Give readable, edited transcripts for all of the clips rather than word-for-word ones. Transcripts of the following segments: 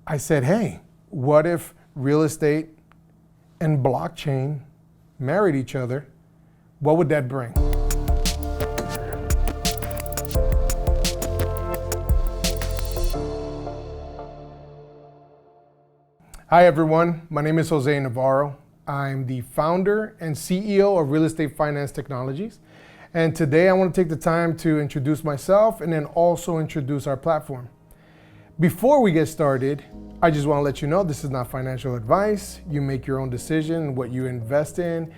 I said, hey, what if real estate and blockchain married each other? What would that bring? Hi everyone, my name is Jose Navarro. I'm the founder and CEO of Real Estate Finance Technologies. And today I want to take the time to introduce myself and then also introduce our platform. Before we get started, I just want to let you know this is not financial advice. You make your own decision, what you invest in,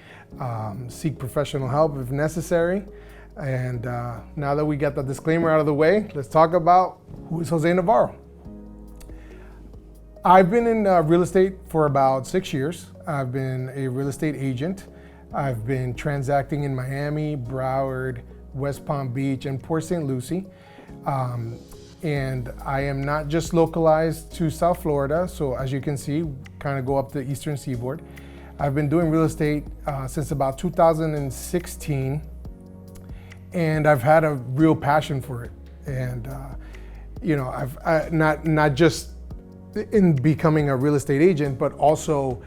seek professional help if necessary. And now that we got the disclaimer out of the way, let's talk about who is Jose Navarro. I've been in real estate for about 6 years. I've been a real estate agent. I've been transacting in Miami, Broward, West Palm Beach, and Port St. Lucie. And I am not just localized to South Florida. So as you can see, kind of go up the Eastern Seaboard. I've been doing real estate since about 2016. And I've had a real passion for it. And, I've not just in becoming a real estate agent, but also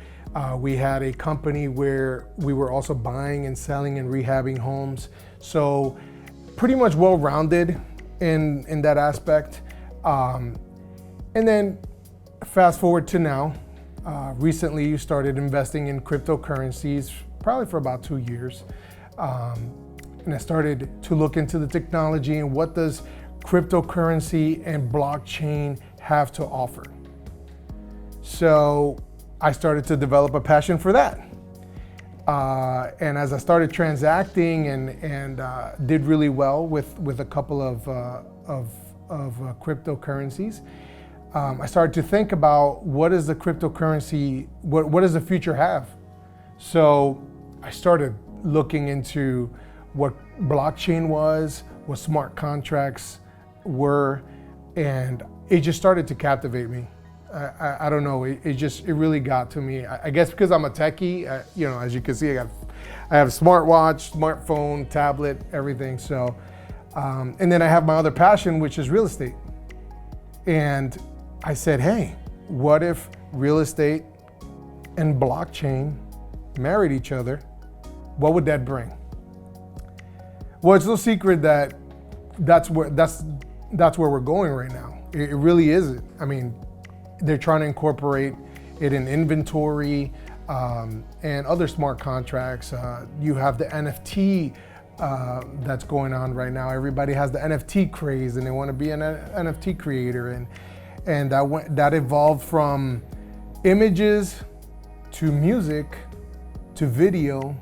we had a company where we were also buying and selling and rehabbing homes. So pretty much well-rounded in that aspect. And then fast forward to now, recently you started investing in cryptocurrencies, probably for about 2 years. And I started to look into the technology and what does cryptocurrency and blockchain have to offer. So I started to develop a passion for that. And as I started transacting and did really well with a couple of cryptocurrencies, I started to think about what is the cryptocurrency, what does the future have? So I started looking into what blockchain was, what smart contracts were, and it just started to captivate me. I don't know, it really got to me. I guess because I'm a techie, as you can see, I have a smartwatch, smartphone, tablet, everything. So, and then I have my other passion, which is real estate. And I said, hey, what if real estate and blockchain married each other? What would that bring? Well, it's no secret that that's where we're going right now. It really isn't. I mean, they're trying to incorporate it in inventory and other smart contracts. You have the NFT that's going on right now. Everybody has the NFT craze and they want to be an NFT creator. And that evolved from images to music to video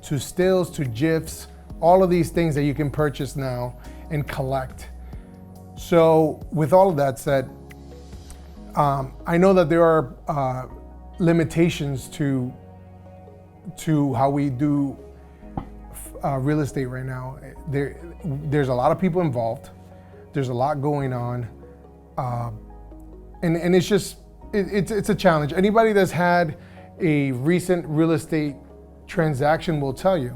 to stills to GIFs, all of these things that you can purchase now and collect. So with all of that said, I know that there are limitations to how we do real estate right now. There's a lot of people involved. There's a lot going on, and it's a challenge. Anybody that's had a recent real estate transaction will tell you.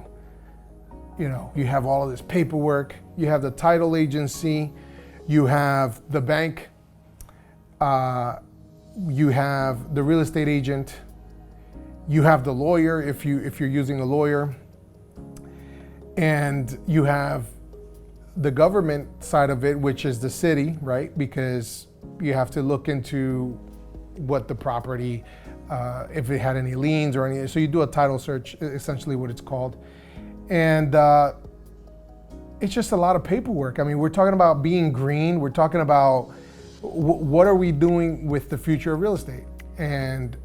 You have all of this paperwork. You have the title agency. You have the bank. You have the real estate agent, you have the lawyer if you're using a lawyer, and you have the government side of it, which is the city, right? Because you have to look into what the property, if it had any liens or any, so you do a title search, essentially what it's called. And it's just a lot of paperwork. I mean, we're talking about being green, we're talking about what are we doing with the future of real estate? And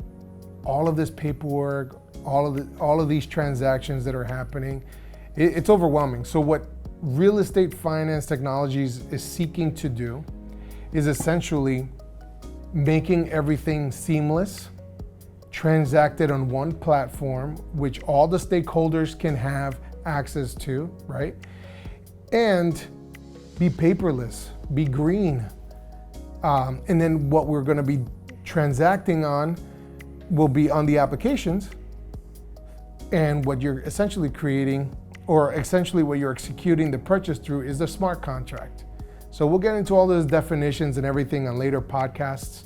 all of this paperwork, all of these transactions that are happening, it's overwhelming. So what Real Estate Finance Technologies is seeking to do is essentially making everything seamless, transacted on one platform, which all the stakeholders can have access to, right? And be paperless, be green. And then what we're going to be transacting on will be on the applications. And what you're essentially creating, or essentially what you're executing the purchase through, is the smart contract. So we'll get into all those definitions and everything on later podcasts.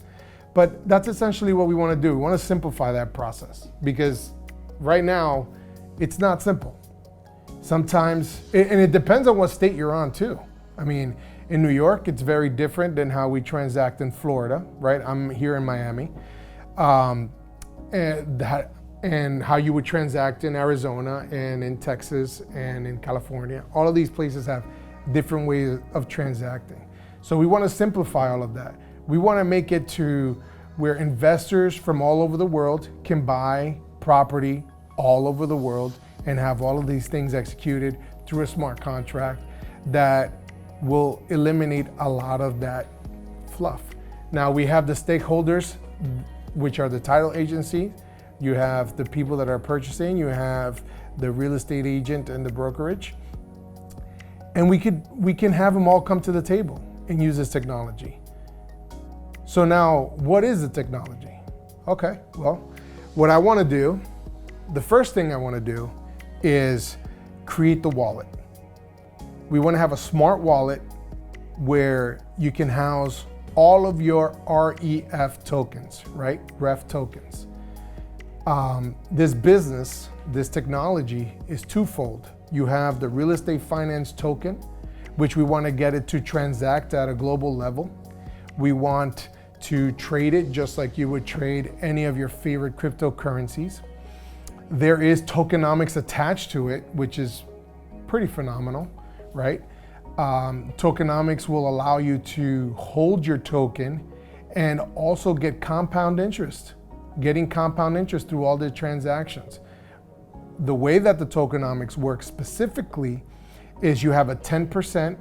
But that's essentially what we want to do. We want to simplify that process because right now it's not simple. Sometimes, and it depends on what state you're on too. I mean, in New York, it's very different than how we transact in Florida, right? I'm here in Miami. And how you would transact in Arizona and in Texas and in California. All of these places have different ways of transacting. So we want to simplify all of that. We want to make it to where investors from all over the world can buy property all over the world and have all of these things executed through a smart contract that will eliminate a lot of that fluff. Now we have the stakeholders, which are the title agency. You have the people that are purchasing, you have the real estate agent and the brokerage. And we can have them all come to the table and use this technology. So now, what is the technology? Okay, well, what I want to do, the first thing I want to do is create the wallet. We want to have a smart wallet where you can house all of your REF tokens, right? REF tokens. This business, this technology is twofold. You have the real estate finance token, which we want to get it to transact at a global level. We want to trade it just like you would trade any of your favorite cryptocurrencies. There is tokenomics attached to it, which is pretty phenomenal, right? Tokenomics will allow you to hold your token and also get compound interest. Getting compound interest through all the transactions. The way that the tokenomics works specifically is you have a 10%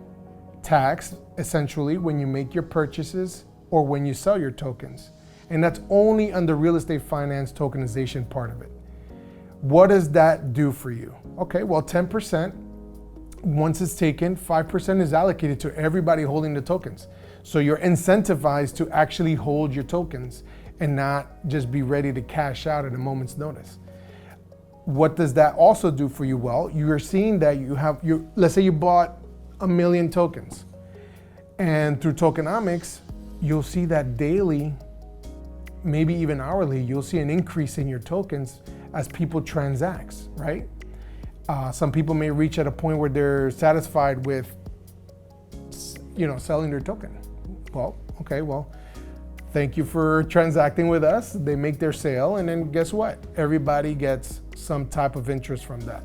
tax essentially when you make your purchases or when you sell your tokens. And that's only on the real estate finance tokenization part of it. What does that do for you? Okay, well 10%, once it's taken, 5% is allocated to everybody holding the tokens. So you're incentivized to actually hold your tokens and not just be ready to cash out at a moment's notice. What does that also do for you? Well, you're seeing that let's say you bought 1 million tokens, and through tokenomics, you'll see that daily, maybe even hourly, you'll see an increase in your tokens as people transact, right? Some people may reach at a point where they're satisfied with, selling their token. Well, okay, thank you for transacting with us. They make their sale, and then guess what? Everybody gets some type of interest from that,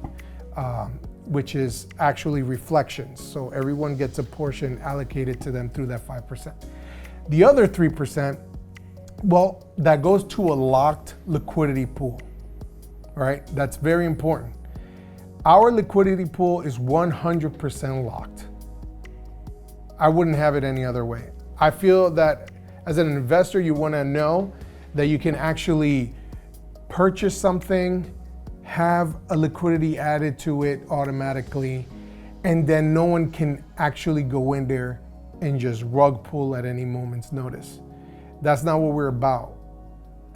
which is actually reflections. So everyone gets a portion allocated to them through that 5%. The other 3%, well, that goes to a locked liquidity pool, all right? That's very important. Our liquidity pool is 100% locked. I wouldn't have it any other way. I feel that as an investor, you want to know that you can actually purchase something, have a liquidity added to it automatically, and then no one can actually go in there and just rug pull at any moment's notice. That's not what we're about.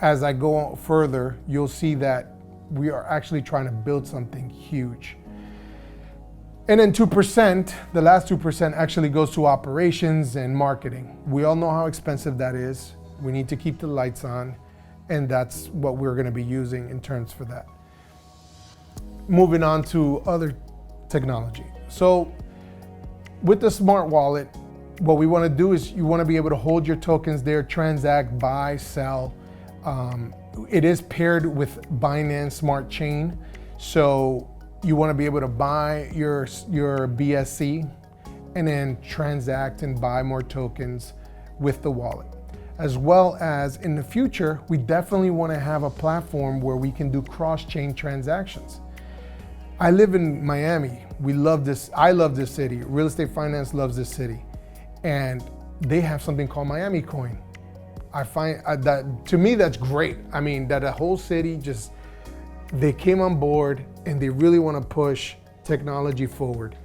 As I go further, you'll see that we are actually trying to build something huge. And then 2%, the last 2% actually goes to operations and marketing. We all know how expensive that is. We need to keep the lights on, and that's what we're going to be using in terms for that. Moving on to other technology. So with the smart wallet, what we want to do is you want to be able to hold your tokens there, transact, buy, sell. It is paired with Binance Smart Chain. So you want to be able to buy your BSC and then transact and buy more tokens with the wallet. As well as in the future, we definitely want to have a platform where we can do cross-chain transactions. I live in Miami. We love this. I love this city. Real estate finance loves this city. And they have something called Miami Coin. I find that, to me, that's great. I mean, that a whole city they came on board and they really want to push technology forward.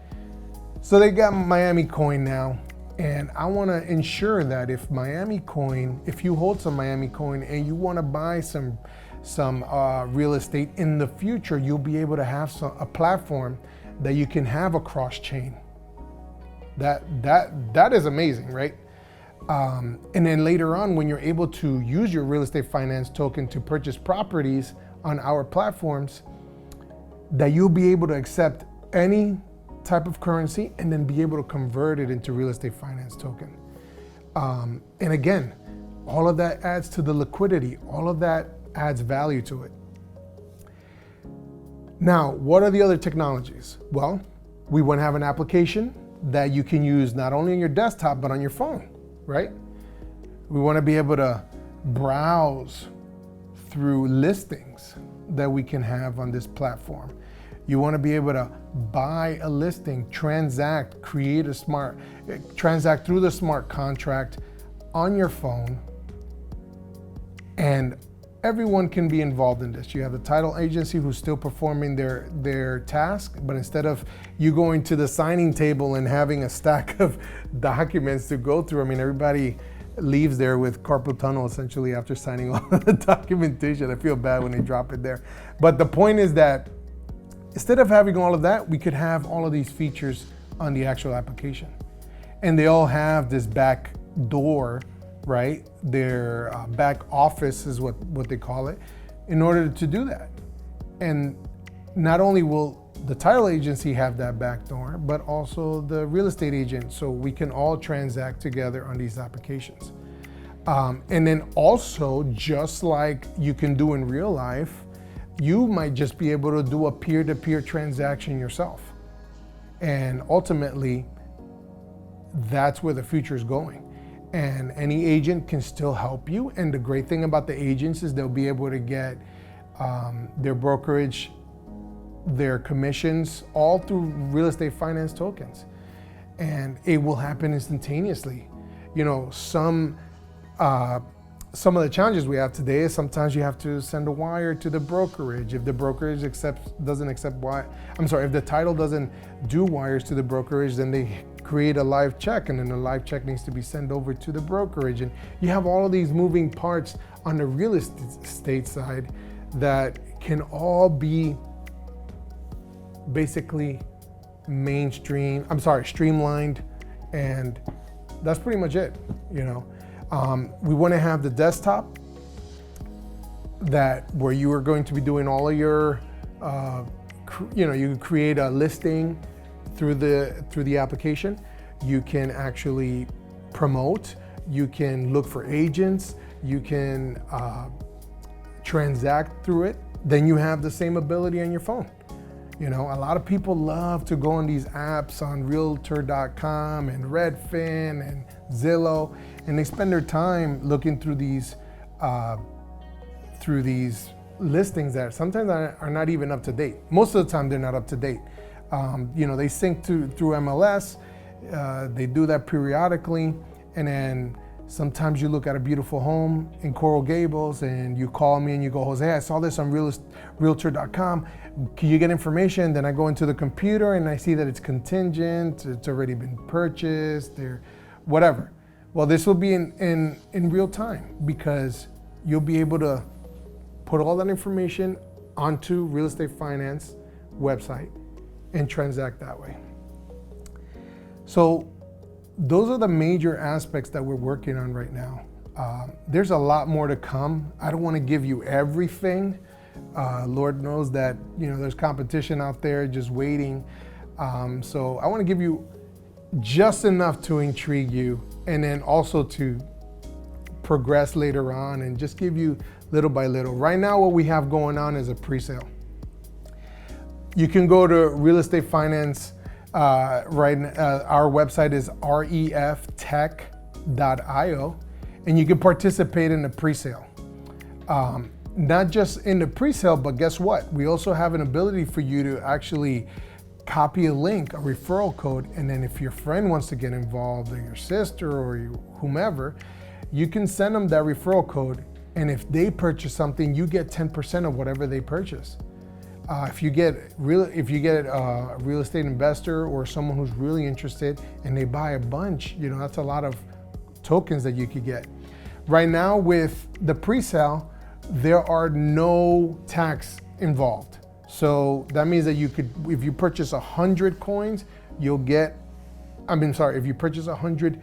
So they got Miami Coin now. And I want to ensure that if you hold some Miami Coin and you want to buy some real estate in the future, you'll be able to have a platform that you can have a cross chain. That is amazing, right? And then later on, when you're able to use your real estate finance token to purchase properties on our platforms, that you'll be able to accept any type of currency and then be able to convert it into real estate finance token. And again, all of that adds to the liquidity. All of that adds value to it. Now, what are the other technologies? Well, we want to have an application that you can use not only on your desktop, but on your phone, right? We want to be able to browse through listings that we can have on this platform. You want to be able to buy a listing, transact through the smart contract on your phone, and everyone can be involved in this. You have the title agency who's still performing their task, but instead of you going to the signing table and having a stack of documents to go through, I mean, everybody leaves there with carpal tunnel essentially after signing all of the documentation. I feel bad when they drop it there. But the point is that instead of having all of that, we could have all of these features on the actual application. And they all have this back door, right? Their back office is what they call it, in order to do that. And not only will the title agency have that back door, but also the real estate agent, so we can all transact together on these applications. And then also, just like you can do in real life, you might just be able to do a peer-to-peer transaction yourself. And ultimately, that's where the future is going. And any agent can still help you. And the great thing about the agents is they'll be able to get their brokerage, their commissions, all through real estate finance tokens. And it will happen instantaneously. You know, some of the challenges we have today is sometimes you have to send a wire to the brokerage. If the brokerage if the title doesn't do wires to the brokerage, then they create a live check, and then the live check needs to be sent over to the brokerage. And you have all of these moving parts on the real estate side that can all be basically streamlined, and that's pretty much it, you know. We want to have the desktop where you are going to be doing all of your, you can create a listing through the application. You can actually promote, you can look for agents, you can transact through it. Then you have the same ability on your phone. You know, a lot of people love to go on these apps on Realtor.com and Redfin and Zillow, and they spend their time looking through these listings that sometimes are not even up to date. Most of the time, they're not up to date. They sync through MLS. They do that periodically, and then sometimes you look at a beautiful home in Coral Gables and you call me and you go, Jose, I saw this on Realtor.com. Can you get information? Then I go into the computer and I see that it's contingent, it's already been purchased, or whatever. Well, this will be in real time, because you'll be able to put all that information onto real estate finance website and transact that way. So those are the major aspects that we're working on right now. There's a lot more to come. I don't want to give you everything. Lord knows that there's competition out there just waiting. So I want to give you just enough to intrigue you, and then also to progress later on and just give you little by little. Right now, what we have going on is a pre-sale. You can go to real estate finance. Our website is reftech.io, and you can participate in the pre-sale. Not just in the pre-sale, but guess what? We also have an ability for you to actually copy a link, a referral code, and then if your friend wants to get involved, or your sister, or whomever, you can send them that referral code, and if they purchase something, you get 10% of whatever they purchase. If you get a real estate investor or someone who's really interested and they buy a bunch, that's a lot of tokens that you could get. Right now with the pre-sale, there are no tax involved. So that means that if you purchase 100 coins, if you purchase 100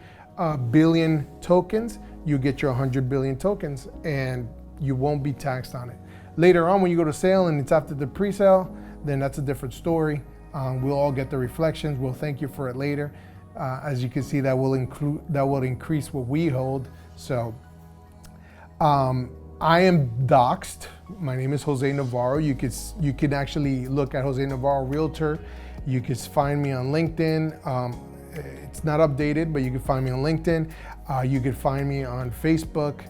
billion tokens, you get your 100 billion tokens, and you won't be taxed on it. Later on, when you go to sale and it's after the pre-sale, then that's a different story. We'll all get the reflections. We'll thank you for it later. As you can see, that will increase what we hold. So I am doxed. My name is Jose Navarro. You can actually look at Jose Navarro Realtor. You can find me on LinkedIn. It's not updated, but you can find me on LinkedIn. You can find me on Facebook,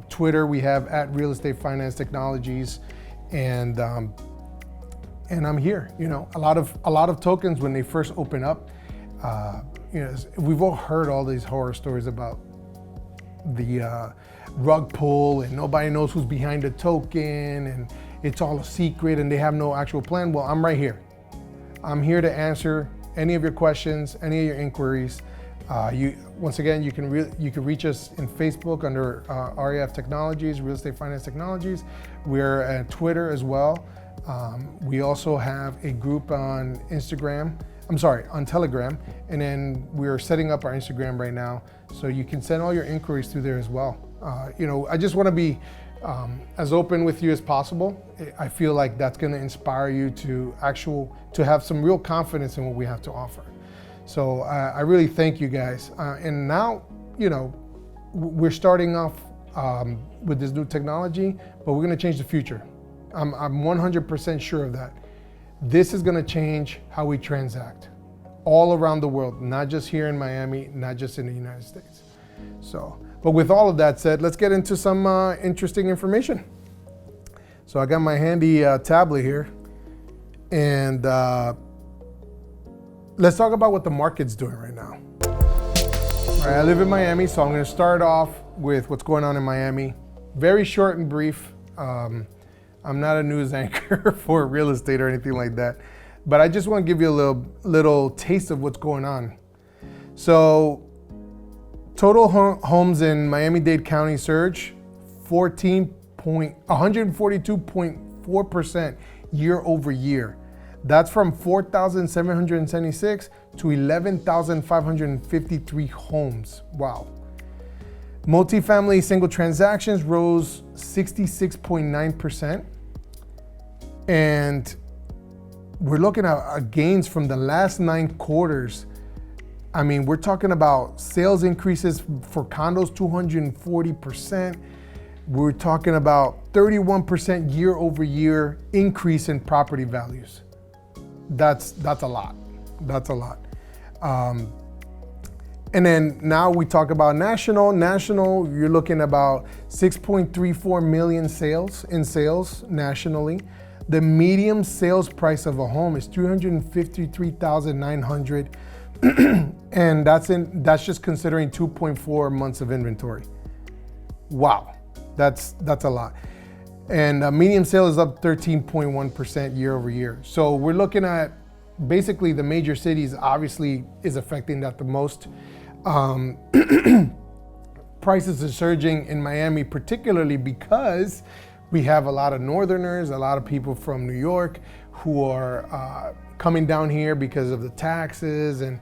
Twitter. We have at Real Estate Finance Technologies, and I'm here. You know, a lot of tokens when they first open up. You know, we've all heard all these horror stories about the rug pull and nobody knows who's behind the token and it's all a secret and they have no actual plan. Well, I'm right here. I'm here to answer any of your questions, any of your inquiries. Once again, you can reach us in Facebook under REF Technologies, Real Estate Finance Technologies. We're at Twitter as well. We also have a group on on Telegram, and then we're setting up our Instagram right now, so you can send all your inquiries through there as well. You know, I just want to be as open with you as possible. I feel like that's going to inspire you to have some real confidence in what we have to offer. So I really thank you guys. And now, you know, we're starting off with this new technology, but we're going to change the future. I'm 100% sure of that. This is going to change how we transact all around the world, not just here in Miami, not just in the United States. So, but with all of that said, let's get into some interesting information. So I got my handy tablet here, and let's talk about what the market's doing right now. All right, I live in Miami, so I'm going to start off with what's going on in Miami. Very short and brief. I'm not a news anchor for real estate or anything like that, but I just want to give you a little taste of what's going on. So, total homes in Miami-Dade County surge 142.4% year over year. That's from 4,776 to 11,553 homes. Wow. Multifamily single transactions rose 66.9%. And we're looking at gains from the last 9 quarters. I mean, we're talking about sales increases for condos, 240%. We're talking about 31% year over year increase in property values. That's a lot. That's a lot. And then now we talk about national. National, you're looking about 6.34 million sales nationally. The median sales price of a home is $353,900, and that's just considering 2.4 months of inventory. Wow, that's a lot. And median sale is up 13.1% year over year. So we're looking at basically the major cities obviously is affecting that the most. Prices are surging in Miami, particularly because we have a lot of Northerners, a lot of people from New York who are coming down here because of the taxes and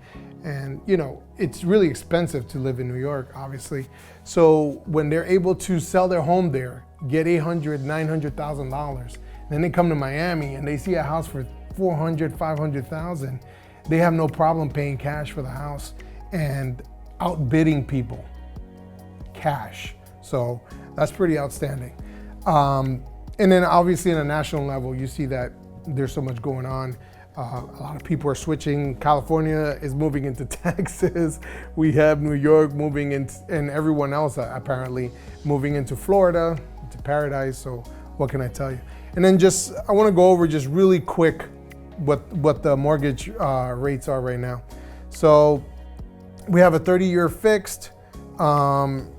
you know, it's really expensive to live in New York, obviously. So when they're able to sell their home there, get $800,000, $900,000, then they come to Miami and they see a house for $400,000, $500,000, they have no problem paying cash for the house and outbidding people cash. So that's pretty outstanding. And then obviously on a national level, you see that there's so much going on. A lot of people are switching. California is moving into Texas. We have New York moving in, and everyone else apparently moving into Florida, into paradise. So what can I tell you? And then I want to go over just really quick what the mortgage rates are right now. So we have a 30-year fixed.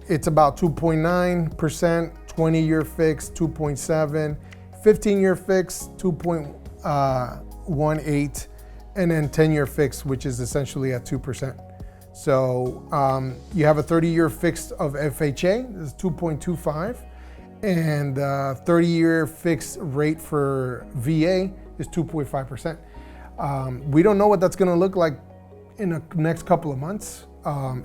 It's about 2.9%. 20-year fixed, 2.7, 15-year fixed, 2.18, and then 10-year fixed, which is essentially at 2%. So you have a 30-year fixed of FHA, is 2.25, and 30-year fixed rate for VA is 2.5%. We don't know what that's going to look like in the next couple of months.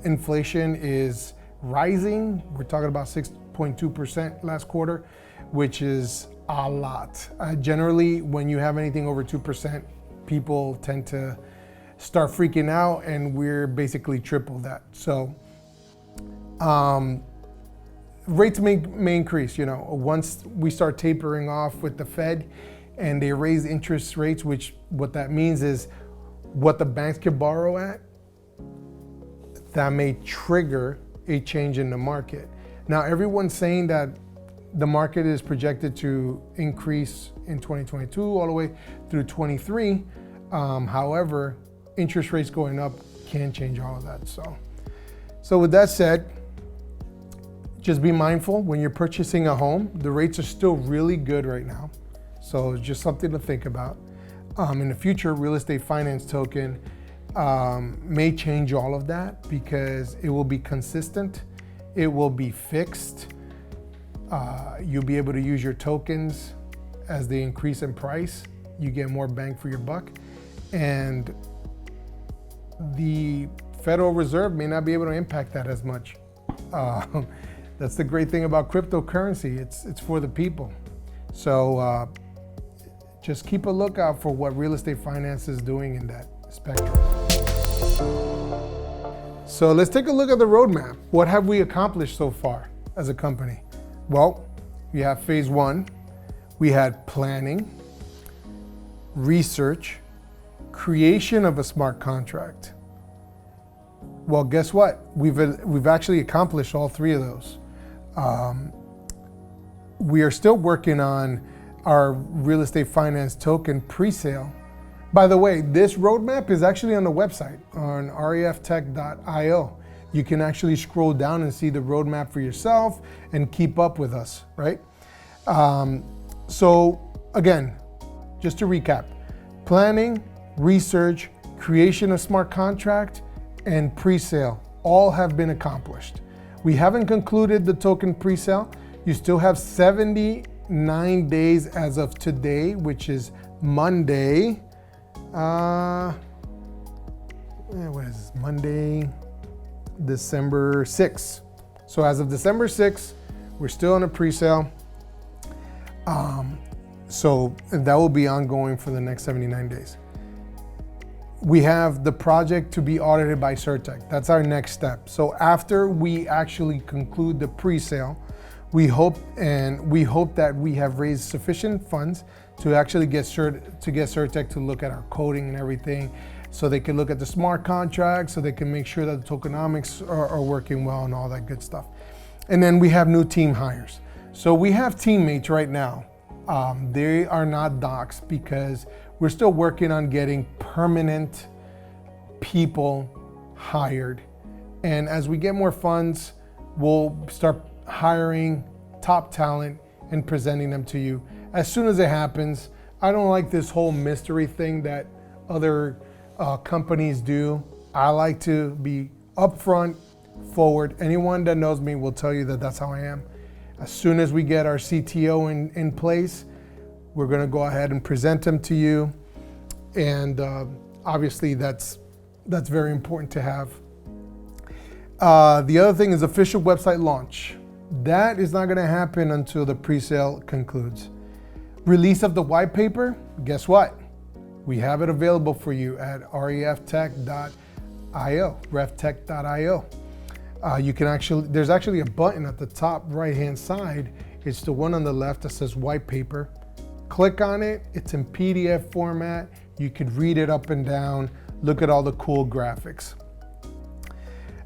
Inflation is rising. We're talking about 6.2% last quarter, which is a lot. Generally, when you have anything over 2%, people tend to start freaking out, and we're basically triple that. So rates may increase, once we start tapering off with the Fed and they raise interest rates, which what that means is what the banks can borrow at, that may trigger a change in the market. Now, everyone's saying that the market is projected to increase in 2022 all the way through 23. However, interest rates going up can change all of that. So with that said, just be mindful when you're purchasing a home. The rates are still really good right now. So it's just something to think about. In the future, real estate finance token may change all of that because it will be consistent. It will be fixed. You'll be able to use your tokens as they increase in price. You get more bang for your buck. And the Federal Reserve may not be able to impact that as much. That's the great thing about cryptocurrency. It's for the people. So just keep a lookout for what real estate finance is doing in that spectrum. So let's take a look at the roadmap. What have we accomplished so far as a company? Well, we have phase one. We had planning, research, creation of a smart contract. Well, guess what? We've actually accomplished all three of those. We are still working on our real estate finance token pre-sale. By the way, this roadmap is actually on the website on REFTECH.io. You can actually scroll down and see the roadmap for yourself and keep up with us, right? So again, just to recap, planning, research, creation of smart contract, and pre-sale all have been accomplished. We haven't concluded the token pre-sale. You still have 79 days as of today, which is Monday. What is this? Monday, December 6th. So as of December 6th, we're still on a pre-sale. So that will be ongoing for the next 79 days. We have the project to be audited by REFTECH. That's our next step. So after we actually conclude the pre-sale, we hope that we have raised sufficient funds to actually get REFTECH to look at our coding and everything, so they can look at the smart contract, so they can make sure that the tokenomics are working well and all that good stuff. And then we have new team hires. So we have teammates right now. They are not docs because we're still working on getting permanent people hired. And as we get more funds, we'll start hiring top talent and presenting them to you as soon as it happens. I don't like this whole mystery thing that other companies do. I like to be upfront, forward. Anyone that knows me will tell you that that's how I am. As soon as we get our CTO in place, we're going to go ahead and present them to you. And obviously that's very important to have. The other thing is official website launch. That is not going to happen until the pre-sale concludes. Release of the white paper, guess what? We have it available for you at REFTECH.io. You can there's actually a button at the top right-hand side. It's the one on the left that says white paper. Click on it. It's in PDF format. You could read it up and down. Look at all the cool graphics.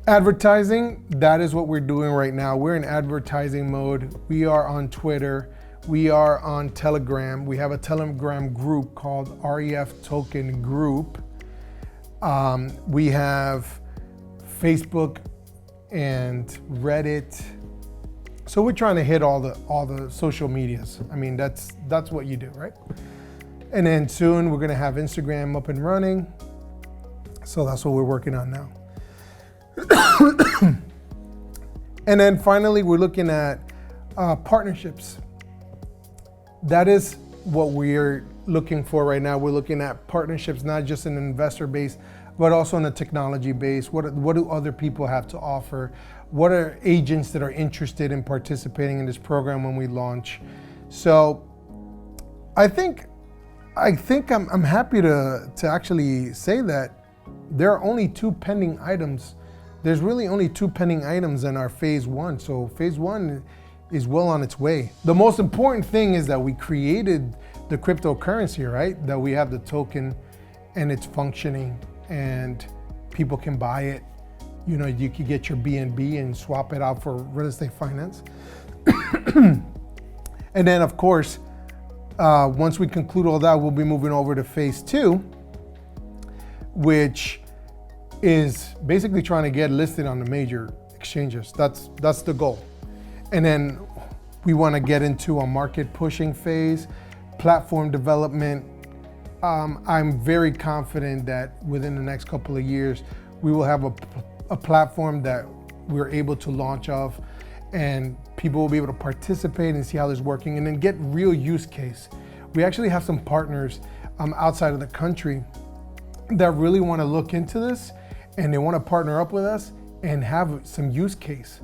Advertising, that is what we're doing right now. We're in advertising mode. We are on Twitter. We are on Telegram. We have a Telegram group called REF Token Group. We have Facebook and Reddit. So we're trying to hit all the social medias. I mean, that's what you do, right? And then soon we're gonna have Instagram up and running. So that's what we're working on now. And then finally, we're looking at partnerships. That is what we're looking for right now. We're looking at partnerships, not just an investor base but also in the technology base. What do other people have to offer? What are agents that are interested in participating in this program when we launch? So I think I'm happy to actually say that there are only 2 pending items. There's really only 2 pending items in our phase 1. So phase 1 is well on its way. The most important thing is that we created the cryptocurrency, right? That we have the token and it's functioning and people can buy it. You know, you could get your BNB and swap it out for real estate finance. And then of course, once we conclude all that, we'll be moving over to phase 2, which is basically trying to get listed on the major exchanges. That's the goal. And then we want to get into a market pushing phase, platform development. I'm very confident that within the next couple of years, we will have a platform that we're able to launch off, and people will be able to participate and see how this is working and then get real use case. We actually have some partners outside of the country that really want to look into this and they want to partner up with us and have some use case.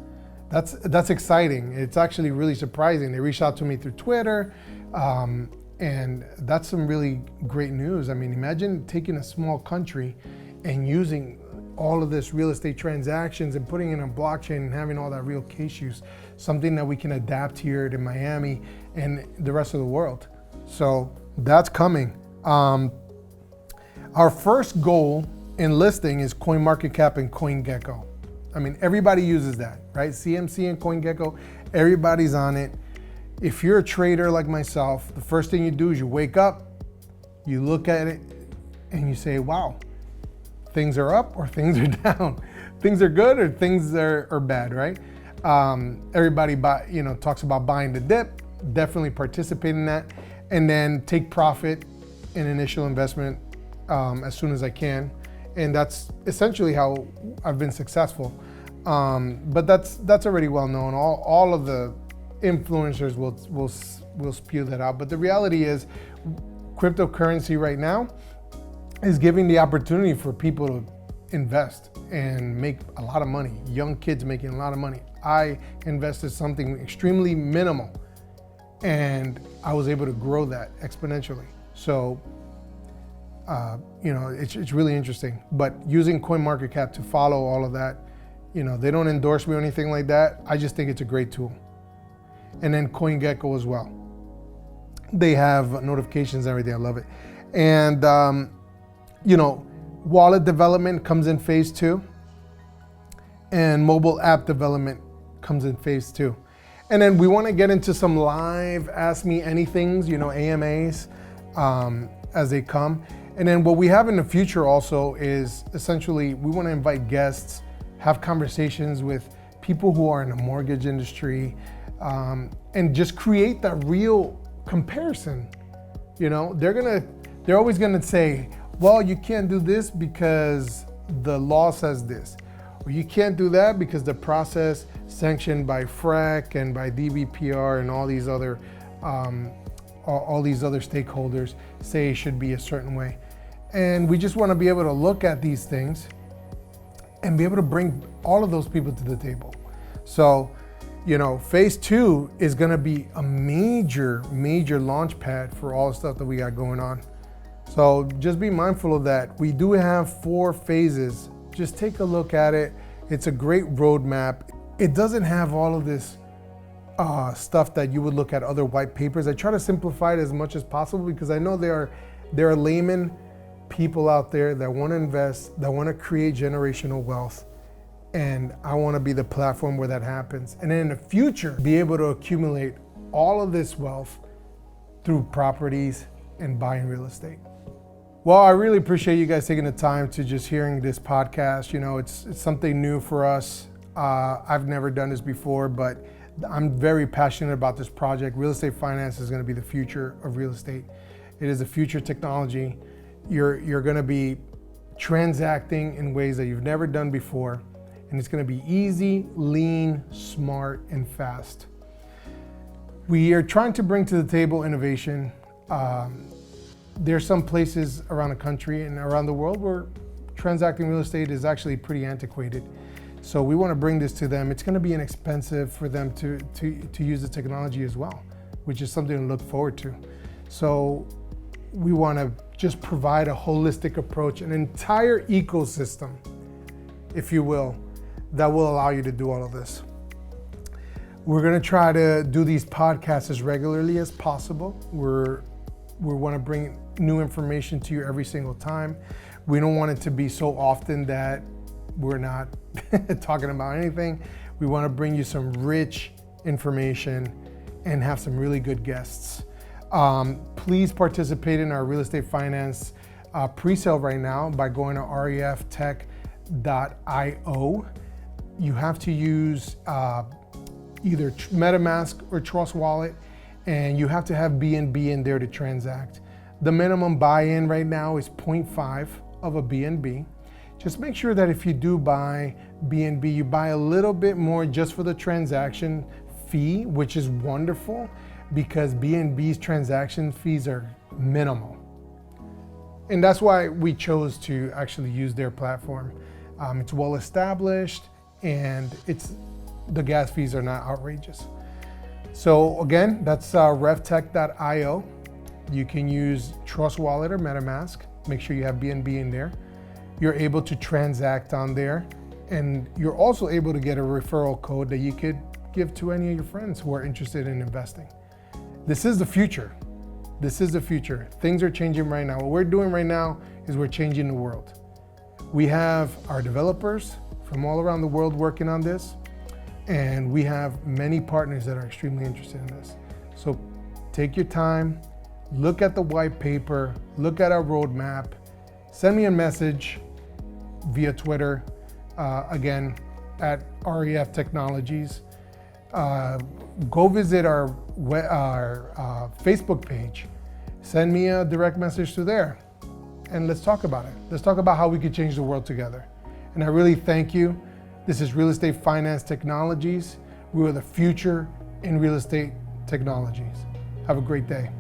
That's exciting. It's actually really surprising. They reached out to me through Twitter, and that's some really great news. I mean, imagine taking a small country and using all of this real estate transactions and putting it on blockchain and having all that real case use, something that we can adapt here to Miami and the rest of the world. So that's coming. Our first goal in listing is CoinMarketCap and CoinGecko. I mean, everybody uses that, right? CMC and CoinGecko, everybody's on it. If you're a trader like myself, the first thing you do is you wake up, you look at it, and you say, wow, things are up or things are down. Things are good or things are bad, right? Everybody talks about buying the dip, definitely participate in that, and then take profit in initial investment as soon as I can. And that's essentially how I've been successful. But that's already well known. All of the influencers will spew that out. But the reality is, cryptocurrency right now is giving the opportunity for people to invest and make a lot of money. Young kids making a lot of money. I invested something extremely minimal, and I was able to grow that exponentially. So, it's really interesting. But using CoinMarketCap to follow all of that, they don't endorse me or anything like that. I just think it's a great tool. And then CoinGecko as well. They have notifications and everything. I love it. And, wallet development comes in phase 2. And mobile app development comes in phase 2. And then we want to get into some live Ask Me Anythings, AMAs, as they come. And then what we have in the future also is essentially we want to invite guests, have conversations with people who are in the mortgage industry, and just create that real comparison. They're always gonna say, well, you can't do this because the law says this, or you can't do that because the process sanctioned by FREC and by DBPR and all these other stakeholders say it should be a certain way. And we just want to be able to look at these things and be able to bring all of those people to the table. So, phase 2 is going to be a major launch pad for all the stuff that we got going on. So just be mindful of that. We do have 4 phases. Just take a look at it. It's a great roadmap. It doesn't have all of this stuff that you would look at other white papers. I try to simplify it as much as possible because I know there are laymen people out there that want to invest, that want to create generational wealth. And I want to be the platform where that happens. And then in the future, be able to accumulate all of this wealth through properties and buying real estate. Well, I really appreciate you guys taking the time to just hearing this podcast. It's something new for us. I've never done this before, but I'm very passionate about this project. Real estate finance is going to be the future of real estate. It is a future technology. You're going to be transacting in ways that you've never done before, and it's going to be easy, lean, smart, and fast. We are trying to bring to the table innovation. There's some places around the country and around the world where transacting real estate is actually pretty antiquated. So we want to bring this to them. It's going to be inexpensive for them to use the technology as well, which is something to look forward to. So we want to just provide a holistic approach, an entire ecosystem, if you will, that will allow you to do all of this. We're going to try to do these podcasts as regularly as possible. We want to bring new information to you every single time. We don't want it to be so often that we're not talking about anything. We want to bring you some rich information and have some really good guests. Please participate in our real estate finance pre-sale right now by going to reftech.io. You have to use either MetaMask or Trust Wallet, and you have to have BNB in there to transact. The minimum buy-in right now is 0.5 of a BNB. Just make sure that if you do buy BNB, you buy a little bit more just for the transaction fee, which is wonderful because BNB's transaction fees are minimal. And that's why we chose to actually use their platform. It's well established and the gas fees are not outrageous. So again, that's REFTECH.io. You can use Trust Wallet or MetaMask. Make sure you have BNB in there. You're able to transact on there, and you're also able to get a referral code that you could give to any of your friends who are interested in investing. This is the future. This is the future. Things are changing right now. What we're doing right now is we're changing the world. We have our developers from all around the world working on this, and we have many partners that are extremely interested in this. So take your time, look at the white paper, look at our roadmap, send me a message via Twitter, again, at REF Technologies. Go visit our Facebook page. Send me a direct message to there, and let's talk about it. Let's talk about how we could change the world together. And I really thank you. This is Real Estate Finance Technologies. We are the future in real estate technologies. Have a great day.